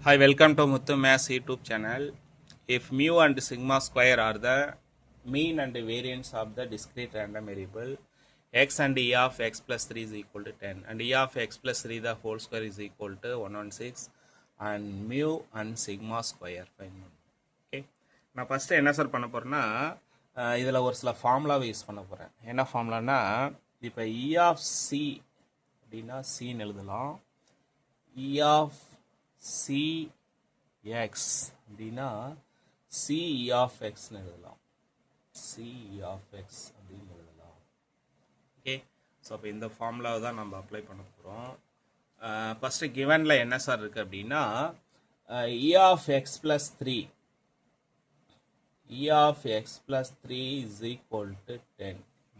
Hi, welcome to Muthu Maths YouTube channel. If mu and sigma square are the mean and variance of the discrete random variable, x and e of x plus 3 is equal to 10 and e of x plus 3 the whole square is equal to 116 and mu and sigma square find. Okay. நான் first என்ன sir பண்ண போகிறேன்னா இதில் ஒரு சில ஃபார்முலாவை use பண்ண போகிறேன். என்ன ஃபார்முலானா இப்போ இ ஆஃப் சி அப்படின்னா சின்னு எழுதலாம். இ ஆஃப் சி எக்ஸ் அப்படின்னா சி இ ஆஃப் எக்ஸ்னு எழுதலாம். சி இ ஆஃப் எக்ஸ் அப்படின்னு எழுதலாம். ஓகே, ஸோ அப்போ இந்த ஃபார்முலாவை தான் நம்ம அப்ளை பண்ண போகிறோம். ஃபஸ்ட்டு கிவனில் என்ன சார் இருக்குது அப்படின்னா E of X plus 3 e of x plus 3 is equal to 10.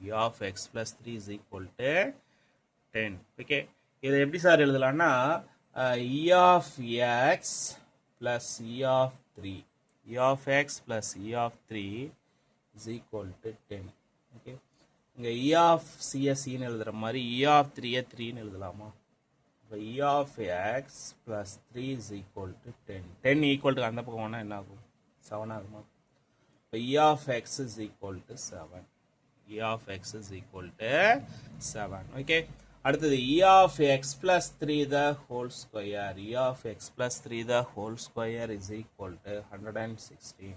e of x plus 3 is equal to 10. Okay, இதை எப்படி sir எழுதலாம்னா e of x plus e of 3. e of x plus e of 3 is equal to 10. Okay, இங்கே e of c-ன்னு எழுதுகிற மாதிரி e of 3-3ன்னு எழுதலாமா? இப்போ e of x plus 3 is equal to 10. 10 equal to அந்த பக்கம் வேணால் என்ன ஆகும்? 7 ஆகுமா? e of x is equal to 7. e of x is equal to 7. Okay, அடுத்தது e of x plus 3 the whole square. e of x plus 3 the whole square is equal to 116.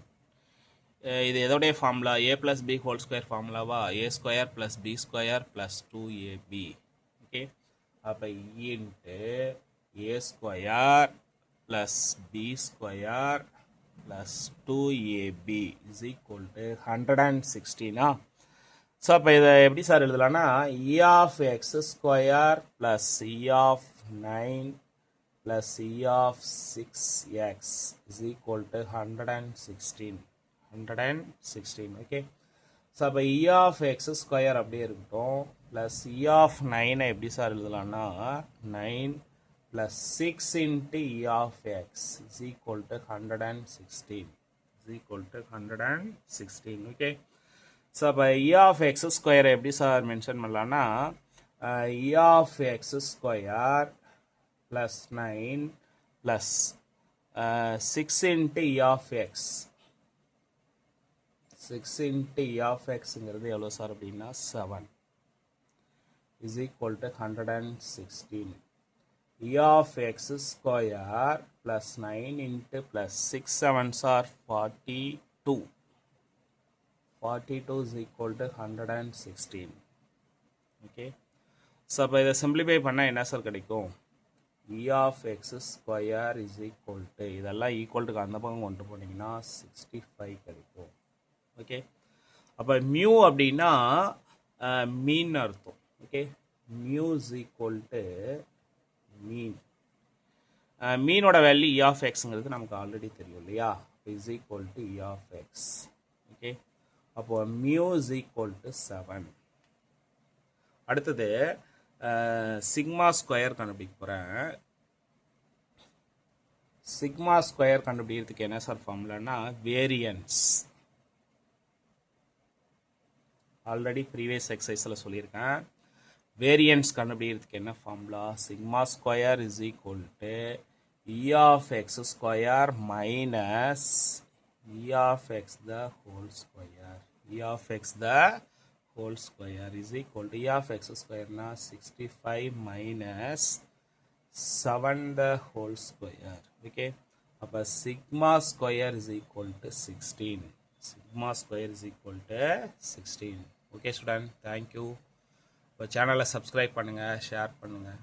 இது எதோடைய formula? a plus b whole square ஃபார்முலாவா? a square plus b square plus 2ab. Okay, அப்போ e into a square plus b square plus 2ab is equal to 116. So அப்போ இதை எப்படி sir எழுதலாம்னா e of x square plus e of 9 plus e of 6x is equal to 116. Okay, so அப்போ e of x square அப்படியே இருக்கட்டும், plus e of 9 எப்படி sir எழுதலாம்னா 9 plus 6 into e of x is equal to 116. is equal to 116. Okay, so அப்போ e of x square எப்படி sir mention பண்ணலாம்னா e of x square plus 9 plus 6 into e of x. 6 into e of xங்கிறது எவ்வளோ sir அப்படின்னா 7 is equal to 116. e of x square plus 9 into plus 6 7s are 42. 42 is equal to 116. Okay, so அப்போ இதை simplify பண்ணால் என்ன sir கிடைக்கும்? e of x square is equal to இதெல்லாம் ஈக்குவல்ட்டுக்கு அந்த பக்கம் கொண்டு போனீங்கன்னா 65 கிடைக்கும். ஓகே, அப்போ மியூ அப்படின்னா மீன் அர்த்தம். Okay, mu is equal to mean. மீனோட வேல்யூ e of xங்கிறது நமக்கு ஆல்ரெடி தெரியும் இல்லையா? Is equal to e of x. Okay, அப்போ மியூ இஸ் ஈக்குவல் டு 7. அடுத்தது சிக்மா ஸ்கொயர் கண்டுபிடிக்க போகிறேன். சிக்மா ஸ்கொயர் கண்டுபிடிக்கிறதுக்கு என்ன சார் ஃபார்முலானா வேரியன்ஸ். ஆல்ரெடி ப்ரீவியஸ் எக்ஸசைஸில் சொல்லியிருக்கேன். வேரியன்ஸ் கண்டுபிடிக்கிறதுக்கு என்ன formula? Sigma square is equal to e of x square minus e of x the whole square. e of x the whole square is equal to e of x ஸ்கொயர்னா 65 minus 7 the whole square. Okay, அப்போ sigma square is equal to 16. Sigma square is equal to 16. Okay student, thank you. இப்போ சேனலை subscribe பண்ணுங்கள், share பண்ணுங்கள்.